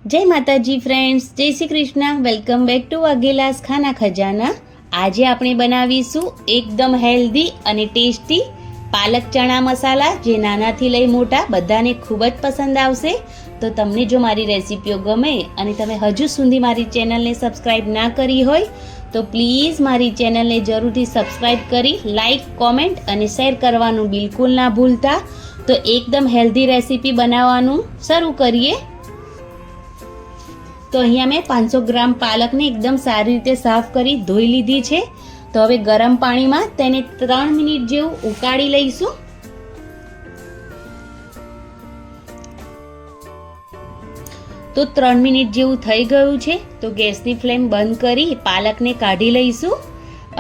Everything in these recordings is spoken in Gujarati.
જય માતાજી ફ્રેન્ડ્સ, જય Shri Krishna. Welcome back to Vaghela's ખાના ખજાના. આજે આપણે બનાવીશું એકદમ હેલ્ધી અને ટેસ્ટી પાલક ચણા મસાલા, જે નાનાથી લઈ મોટા બધાને ખૂબ જ પસંદ આવશે. તો તમને જો મારી રેસીપીઓ ગમે અને તમે હજુ સુધી મારી ચેનલને સબસ્ક્રાઈબ ના કરી હોય તો પ્લીઝ મારી ચેનલને જરૂરથી સબસ્ક્રાઈબ કરી લાઈક, કોમેન્ટ અને શેર કરવાનું બિલકુલ ના ભૂલતા. તો એકદમ હેલ્ધી રેસીપી બનાવવાનું શરૂ કરીએ. તો અહીંયા મેં 500 ગ્રામ પાલકને એકદમ સારી રીતે સાફ કરી ધોઈ લીધી છે. તો હવે ગરમ પાણીમાં તેને 3 મિનિટ જેવું ઉકાળી લઈશું. તો 3 મિનિટ જેવું થઈ ગયું છે. તો ગેસની ફ્લેમ બંધ કરી પાલકને કાઢી લઈશું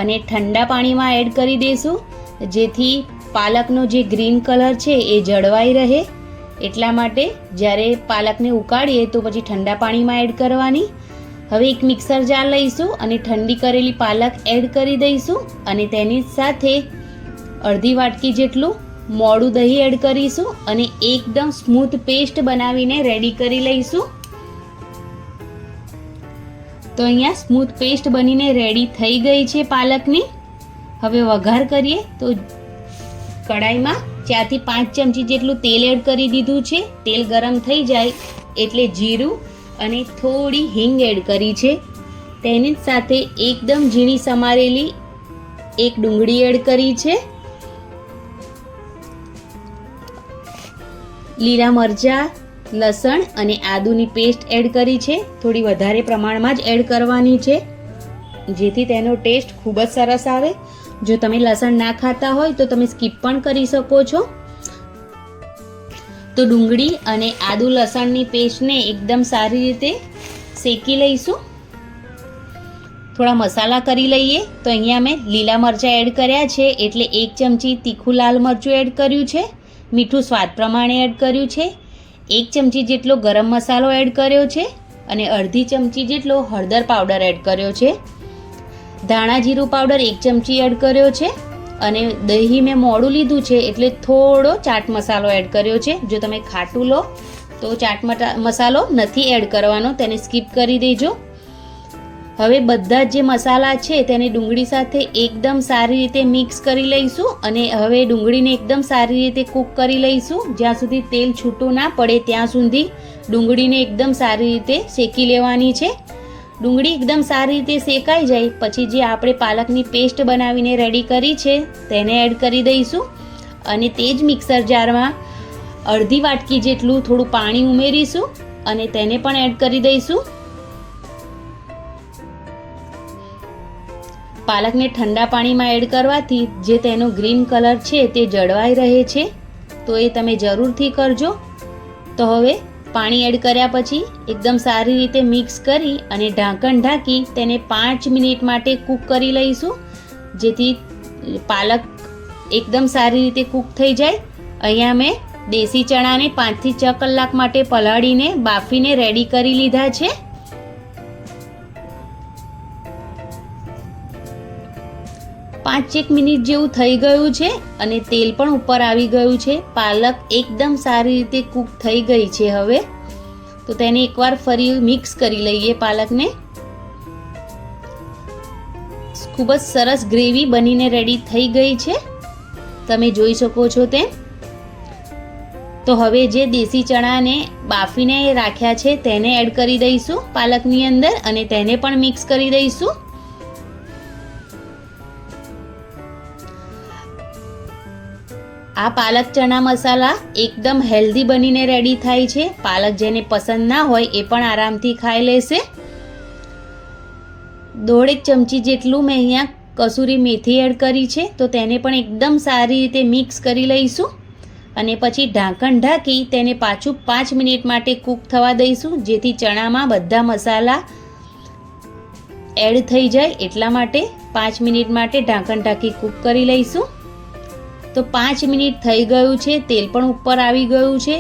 અને ઠંડા પાણીમાં એડ કરી દઈશું, જેથી પાલકનો જે ગ્રીન કલર છે એ જળવાઈ રહે. એટલા માટે જ્યારે પાલકને ઉકાળીએ તો પછી ઠંડા પાણીમાં એડ કરવાની. હવે એક મિક્સર જાર લઈશું અને ઠંડી કરેલી પાલક એડ કરી દઈશું અને તેની સાથે અડધી વાટકી જેટલું મોડું દહીં એડ કરીશું અને એકદમ સ્મૂથ પેસ્ટ બનાવીને રેડી કરી લઈશું. તો અહીંયા સ્મૂથ પેસ્ટ બનીને રેડી થઈ ગઈ છે પાલકની. હવે વઘાર કરીએ. તો કડાઈમાં 4 થી 5 ચમચી જેટલું તેલ એડ કરી દીધું છે. તેલ ગરમ થઈ જાય એટલે જીરું અને થોડી હિંગ એડ કરી છે. તેની સાથે એકદમ ઝીણી સમારેલી એક ડુંગળી એડ કરી છે. લીલા મરચાં, લસણ અને આદુની પેસ્ટ એડ કરી છે. થોડી વધારે પ્રમાણમાં જ એડ કરવાની છે, જેથી તેનો ટેસ્ટ ખૂબ જ સરસ આવે. જો તમે લસણ ના ખાતા હોય તો તમે સ્કીપ પણ કરી શકો છો. તો ડુંગળી અને આદુ લસણની પેસ્ટને એકદમ સારી રીતે શેકી લઈશું. થોડા મસાલા કરી લઈએ. તો અહીંયા મેં લીલા મરચાં એડ કર્યા છે, એટલે 1 ચમચી તીખું લાલ મરચું એડ કર્યું છે. મીઠું સ્વાદ પ્રમાણે એડ કર્યું છે. 1 ચમચી જેટલો ગરમ મસાલો એડ કર્યો છે અને અડધી ચમચી જેટલો હળદર પાવડર એડ કર્યો છે. ધાણા જીરું પાવડર 1 ચમચી એડ કર્યો છે અને દહીં મેં મોડું લીધું છે એટલે થોડો ચાટ મસાલો એડ કર્યો છે. જો તમે ખાટું લો તો ચાટ મસાલો નથી એડ કરવાનો, તેને સ્કીપ કરી દેજો. હવે બધા જે મસાલા છે તેને ડુંગળી સાથે એકદમ સારી રીતે મિક્સ કરી લઈશું અને હવે ડુંગળીને એકદમ સારી રીતે કૂક કરી લઈશું. જ્યાં સુધી તેલ છૂટું ના પડે ત્યાં સુધી ડુંગળીને એકદમ સારી રીતે શેકી લેવાની છે. ડુંગળી એકદમ સારી રીતે શેકાઈ જાય પછી જે આપણે પાલકની પેસ્ટ બનાવીને રેડી કરી છે તેને એડ કરી દઈશું અને તે જ મિક્સર જારમાં અડધી વાટકી જેટલું થોડું પાણી ઉમેરીશું અને તેને પણ એડ કરી દઈશું. પાલકને ઠંડા પાણીમાં એડ કરવાથી જે તેનો ગ્રીન કલર છે તે જળવાઈ રહે છે, તો એ તમે જરૂરથી કરજો. તો હવે પાણી એડ કર્યા પછી એકદમ સારી રીતે મિક્સ કરી અને ઢાંકણ ઢાંકી તેને 5 મિનિટ માટે કૂક કરી લઈશું, જેથી પાલક એકદમ સારી રીતે કૂક થઈ જાય. અહીંયા મેં દેશી ચણાને 5 થી 6 કલાક માટે પલાળીને બાફીને રેડી કરી લીધા છે. 5-1 મિનિટ જેવું થઈ ગયું છે અને તેલ પણ ઉપર આવી ગયું છે. પાલક એકદમ સારી રીતે કૂક થઈ ગઈ છે. હવે તો તેને એકવાર ફરી મિક્સ કરી લઈએ પાલકને. ખૂબ જ સરસ ગ્રેવી બનીને રેડી થઈ ગઈ છે, તમે જોઈ શકો છો તેમ. તો હવે જે દેશી ચણાને બાફીને રાખ્યા છે તેને એડ કરી દઈશું પાલકની અંદર અને તેને પણ મિક્સ કરી દઈશું. આ પાલક ચણા મસાલા એકદમ હેલ્ધી બનીને રેડી થાય છે. પાલક જેને પસંદ ના હોય એ પણ આરામથી ખાઈ લેશે. 1.5 ચમચી જેટલું મેં અહીંયા કસૂરી મેથી એડ કરી છે. તો તેને પણ એકદમ સારી રીતે મિક્સ કરી લઈશું અને પછી ઢાંકણ ઢાંકી તેને પાછું 5 મિનિટ માટે કૂક થવા દઈશું, જેથી ચણામાં બધા મસાલા એડ થઈ જાય. એટલા માટે 5 મિનિટ માટે ઢાંકણ ઢાંકી કૂક કરી લઈશું. તો 5 મિનિટ થઈ ગયું છે, તેલ પણ ઉપર આવી ગયું છે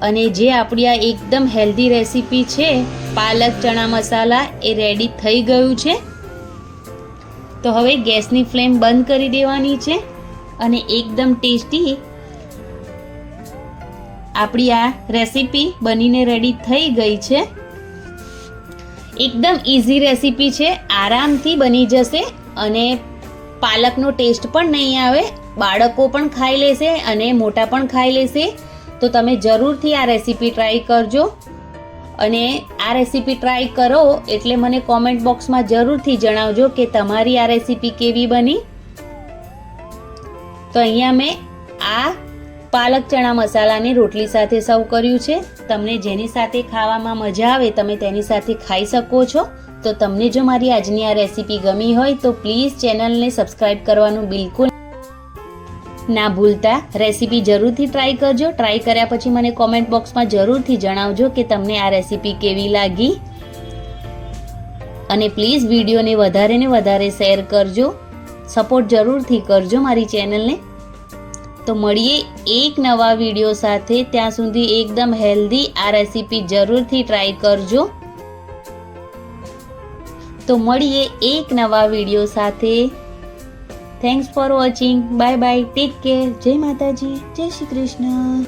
અને જે આપણી આ એકદમ હેલ્ધી રેસીપી છે પાલક ચણા મસાલા એ રેડી થઈ ગયું છે. તો હવે ગેસની ફ્લેમ બંધ કરી દેવાની છે અને એકદમ ટેસ્ટી આપણી આ રેસીપી બનીને રેડી થઈ ગઈ છે. એકદમ ઇઝી રેસીપી છે, આરામથી બની જશે અને પાલકનો ટેસ્ટ પણ નહીં આવે. બાળકો પણ ખાઈ લેશે અને મોટા પણ ખાઈ લેશે. તો તમે જરૂરથી આ રેસીપી ટ્રાય કરજો અને આ રેસીપી ટ્રાય કરો એટલે મને કોમેન્ટ બોક્સમાં જરૂરથી જણાવજો કે તમારી આ રેસીપી કેવી બની. તો અહીંયા મેં આ પાલક ચણા મસાલાને રોટલી સાથે સર્વ કર્યું છે. તમને જેની સાથે ખાવામાં મજા આવે તમે તેની સાથે ખાઈ શકો છો. તો તમને જો મારી આજની આ રેસીપી ગમી હોય તો પ્લીઝ ચેનલને સબસ્ક્રાઈબ કરવાનું બિલકુલ ના ભૂલતા. રેસીપી જરૂરથી ટ્રાય કરજો. ટ્રાય કર્યા પછી મને કોમેન્ટ બોક્સમાં જરૂરથી જણાવજો કે તમને આ રેસીપી કેવી લાગી અને પ્લીઝ વિડીયોને વધારે ને વધારે શેર કરજો. સપોર્ટ જરૂરથી કરજો મારી ચેનલને. તો મળીએ એક નવા વિડીયો સાથે. ત્યાં સુધી એકદમ હેલ્ધી આ રેસીપી જરૂરથી ટ્રાય કરજો. તો મળીએ એક નવા વિડીયો સાથે. Thanks for watching. Bye bye. Take care. જય માતાજી. જય શ્રી કૃષ્ણ.